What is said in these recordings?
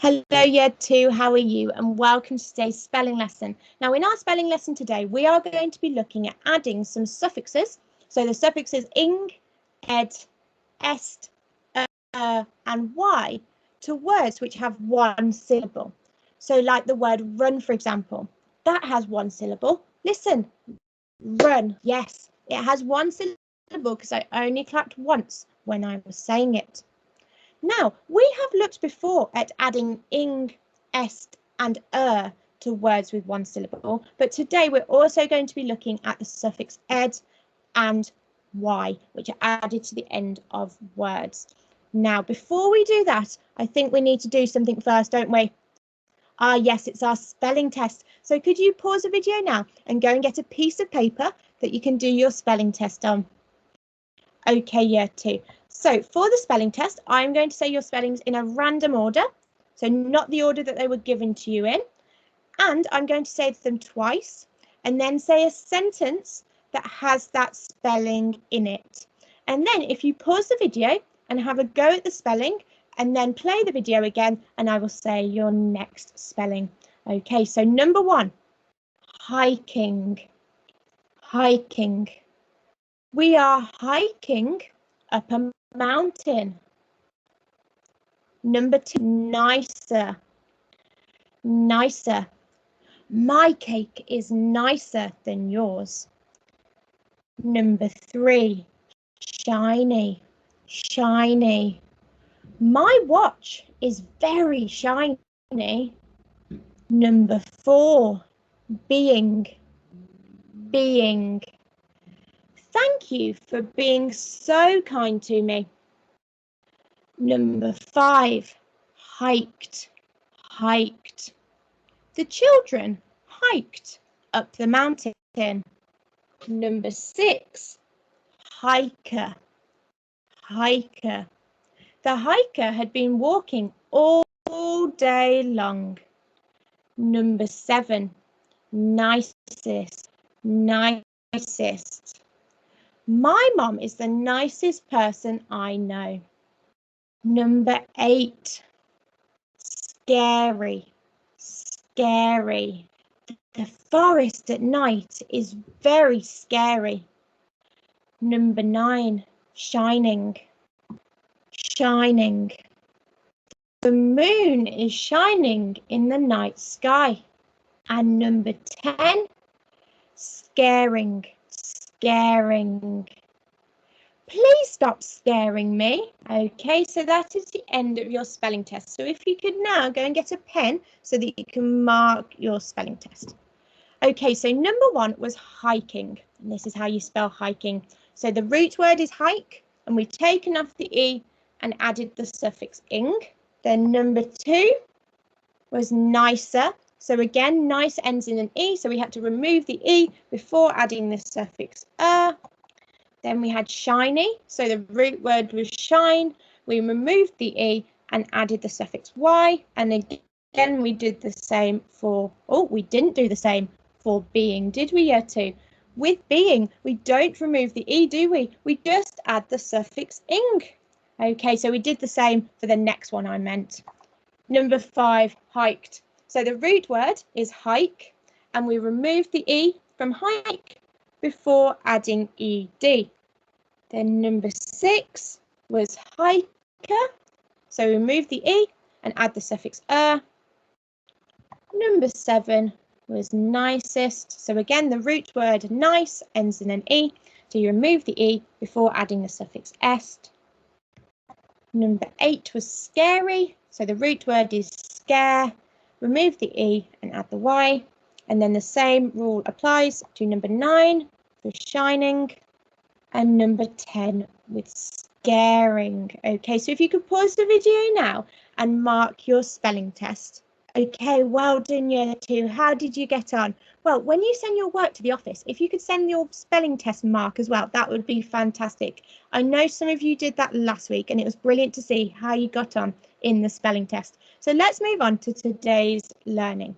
Hello Year 2, how are you? And welcome to today's spelling lesson. Now in our spelling lesson today, we are going to be looking at adding some suffixes. So the suffixes ing, ed, est, and y to words which have one syllable. So like the word run, for example, that has one syllable. Listen, run, yes, it has one syllable because I only clapped once when I was saying it. Now, we have looked before at adding ing, est and to words with one syllable, but today we're also going to be looking at the suffix ed and y, which are added to the end of words. Now, before we do that, I think we need to do something first, don't we? Ah, yes, it's our spelling test. So could you pause the video now and go and get a piece of paper that you can do your spelling test on? Okay, Year 2. So for the spelling test, I'm going to say your spellings in a random order, so not the order that they were given to you in. And I'm going to say them twice and then say a sentence that has that spelling in it. And then if you pause the video and have a go at the spelling and then play the video again, and I will say your next spelling. Okay, so number 1, hiking, hiking. We are hiking up a mountain. Number 2, nicer, nicer. My cake is nicer than yours. Number 3, shiny, shiny. My watch is very shiny. Number 4, being, being. Thank you for being so kind to me. Number 5, hiked, hiked. The children hiked up the mountain. Number 6, hiker, hiker. The hiker had been walking all day long. Number 7, nicest, nicest. My mom is the nicest person I know. Number 8, scary, scary. The forest at night is very scary. Number 9, shining, shining. The moon is shining in the night sky. And number 10, scaring, scaring. Please stop scaring me. Okay, so that is the end of your spelling test. So if you could now go and get a pen so that you can mark your spelling test. Okay, so number 1 was hiking, and this is how you spell hiking. So the root word is hike, and we've taken off the E and added the suffix ing. Then number 2 was nicer. So again, nice ends in an E, so we had to remove the E before adding the suffix Then we had shiny, so the root word was shine. We removed the E and added the suffix Y, and again we did the same for, we didn't do the same for being, did we, Year 2? With being, we don't remove the E, do we? We just add the suffix ing. Okay, so we did the same for the next one I meant. Number 5, hiked. So the root word is hike, and we removed the E from hike before adding ed. Then number 6 was hiker, so remove the E and add the suffix Number 7 was nicest, so again the root word nice ends in an E, so you remove the E before adding the suffix est. Number 8 was scary, so the root word is scare, remove the E and add the Y, and then the same rule applies to number 9 for shining and number 10 with scaring. Okay, so if you could pause the video now and mark your spelling test. Okay, well done, Year 2. How did you get on? Well, when you send your work to the office, if you could send your spelling test mark as well, that would be fantastic. I know some of you did that last week, and it was brilliant to see how you got on in the spelling test. So let's move on to today's learning.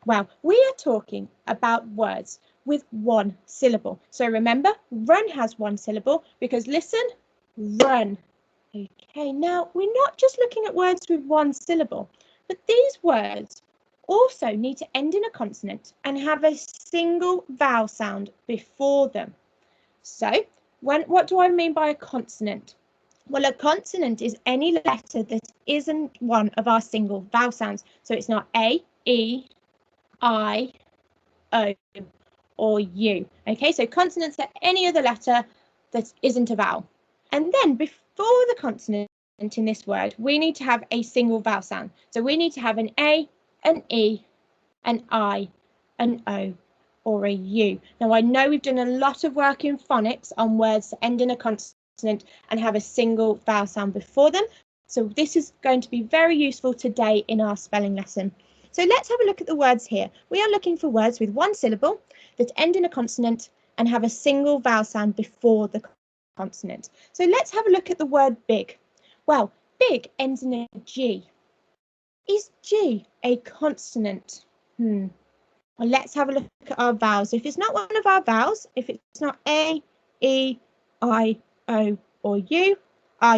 Well, we are talking about words with one syllable. So remember, run has one syllable because listen, run. Okay, now we're not just looking at words with one syllable. But these words also need to end in a consonant and have a single vowel sound before them. So, what do I mean by a consonant? Well, a consonant is any letter that isn't one of our single vowel sounds. So it's not A, E, I, O, or U. Okay, so consonants are any other letter that isn't a vowel. And then before the consonant in this word, we need to have a single vowel sound. So we need to have an A, an E, an I, an O, or a U. Now, I know we've done a lot of work in phonics on words that end in a consonant and have a single vowel sound before them. So this is going to be very useful today in our spelling lesson. So let's have a look at the words here. We are looking for words with one syllable that end in a consonant and have a single vowel sound before the consonant. So let's have a look at the word big. Well, big ends in a G. Is G a consonant? Well, let's have a look at our vowels. If it's not one of our vowels, if it's not A, E, I, O, or U,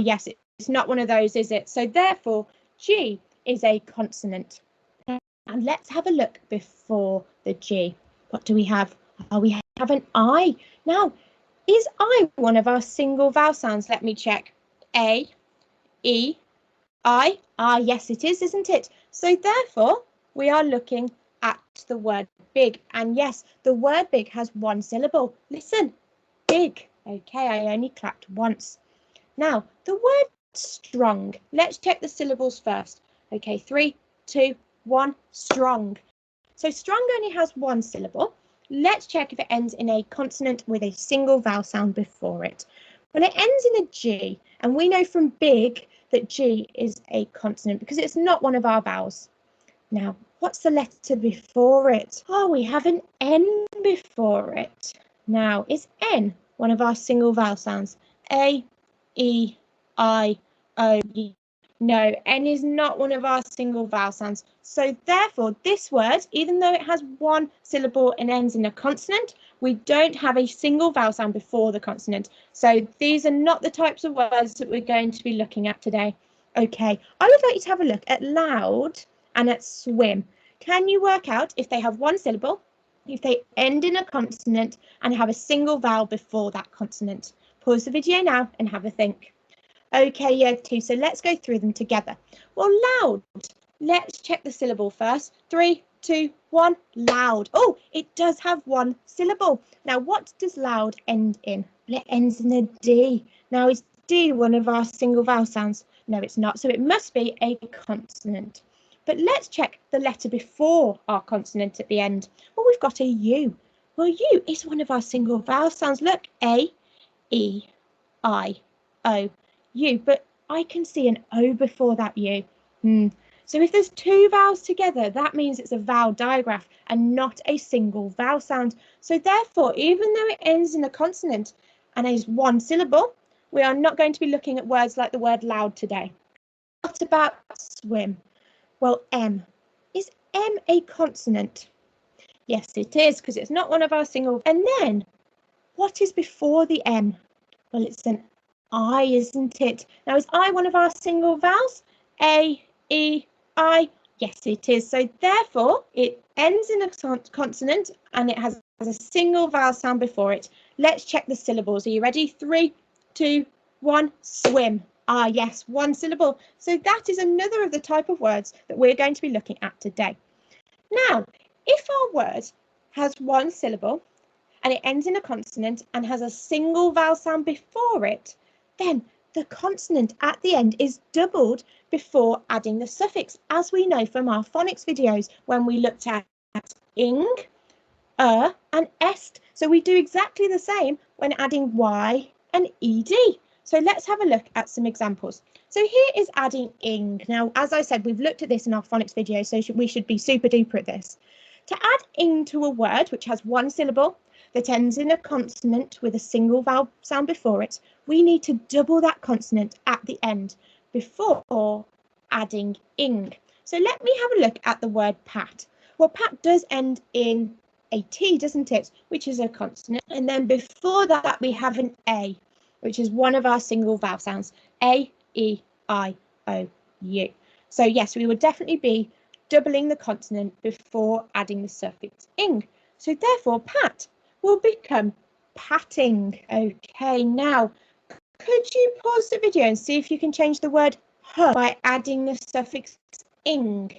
yes, it's not one of those, is it? So therefore, G is a consonant. And let's have a look before the G. What do we have? We have an I. Now, is I one of our single vowel sounds? Let me check. A, E, I. Yes, it is, isn't it? So therefore, we are looking at the word big. And yes, the word big has one syllable. Listen, big. Okay, I only clapped once. Now, the word strong. Let's check the syllables first. Okay, 3, 2, 1, strong. So strong only has one syllable. Let's check if it ends in a consonant with a single vowel sound before it. Well, it ends in a G, and we know from big that G is a consonant because it's not one of our vowels. Now, what's the letter before it? We have an N before it. Now, is N one of our single vowel sounds? A, E, I, O, U. No, N is not one of our single vowel sounds. So therefore, this word, even though it has one syllable and ends in a consonant, we don't have a single vowel sound before the consonant. So these are not the types of words that we're going to be looking at today. Okay, I would like you to have a look at loud and at swim. Can you work out if they have one syllable, if they end in a consonant and have a single vowel before that consonant? Pause the video now and have a think. Okay, year 2, so let's go through them together. Well, loud. Let's check the syllable first. 3, 2, 1, loud. Oh, it does have one syllable. Now, what does loud end in? Well, it ends in a D. Now, is D one of our single vowel sounds? No, it's not. So it must be a consonant. But let's check the letter before our consonant at the end. Well, we've got a U. Well, U is one of our single vowel sounds. Look, A, E, I, O, U, but I can see an O before that U. So if there's two vowels together, that means it's a vowel digraph and not a single vowel sound. So therefore, even though it ends in a consonant and is one syllable, we are not going to be looking at words like the word loud today. What about swim? Well, M. Is M a consonant? Yes, it is, because it's not one of our single. And then, what is before the M? Well, it's an I, isn't it? Now, is I one of our single vowels? A, E, I. Yes, it is. So therefore, it ends in a consonant and it has a single vowel sound before it. Let's check the syllables. Are you ready? 3, 2, 1, swim. Yes, one syllable. So that is another of the type of words that we're going to be looking at today. Now, if our word has one syllable and it ends in a consonant and has a single vowel sound before it, then the consonant at the end is doubled before adding the suffix, as we know from our phonics videos when we looked at ing, and est. So we do exactly the same when adding y and ed. So let's have a look at some examples. So here is adding ing. Now, as I said, we've looked at this in our phonics video, so we should be super duper at this. To add ing to a word which has one syllable that ends in a consonant with a single vowel sound before it, we need to double that consonant at the end before adding ing. So let me have a look at the word pat. Well, pat does end in a T, doesn't it? Which is a consonant. And then before that, we have an A, which is one of our single vowel sounds. A, E, I, O, U. So yes, we would definitely be doubling the consonant before adding the suffix ing. So therefore, pat will become patting. Okay, now could you pause the video and see if you can change the word hum by adding the suffix ing?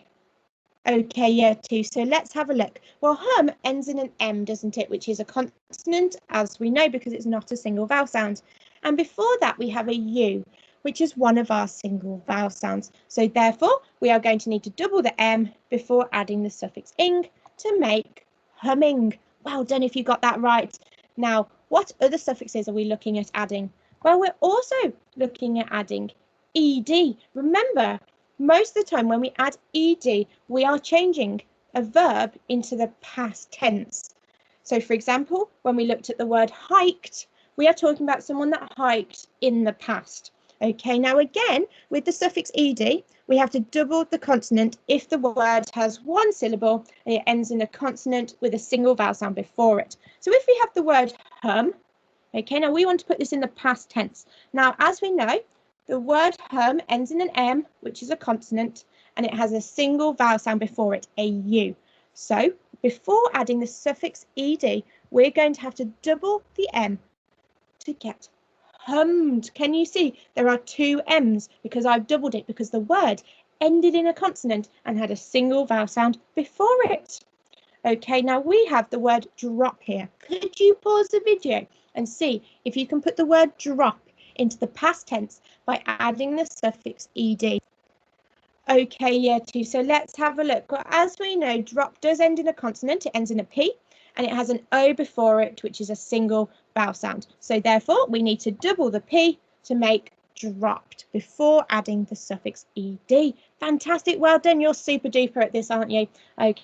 Okay, year 2, so let's have a look. Well, hum ends in an M, doesn't it, which is a consonant, as we know, because it's not a single vowel sound. And before that, we have a U, which is one of our single vowel sounds. So therefore, we are going to need to double the M before adding the suffix ing to make humming. Well done if you got that right. Now, what other suffixes are we looking at adding? Well, we're also looking at adding ed. Remember, most of the time when we add ed, we are changing a verb into the past tense. So for example, when we looked at the word hiked, we are talking about someone that hiked in the past. Okay, now again, with the suffix ed, we have to double the consonant if the word has one syllable and it ends in a consonant with a single vowel sound before it. So if we have the word hum, okay, now we want to put this in the past tense. Now, as we know, the word hum ends in an M, which is a consonant, and it has a single vowel sound before it, a U. So before adding the suffix ed, we're going to have to double the M to get hummed. Can you see there are two M's because I've doubled it because the word ended in a consonant and had a single vowel sound before it. Okay, now we have the word drop here. Could you pause the video and see if you can put the word drop into the past tense by adding the suffix ed? Okay, year 2, so let's have a look. Well, as we know, drop does end in a consonant, it ends in a P, and it has an O before it, which is a single vowel sound. So therefore, we need to double the P to make dropped before adding the suffix ed. Fantastic, well done, you're super duper at this, aren't you? Okay.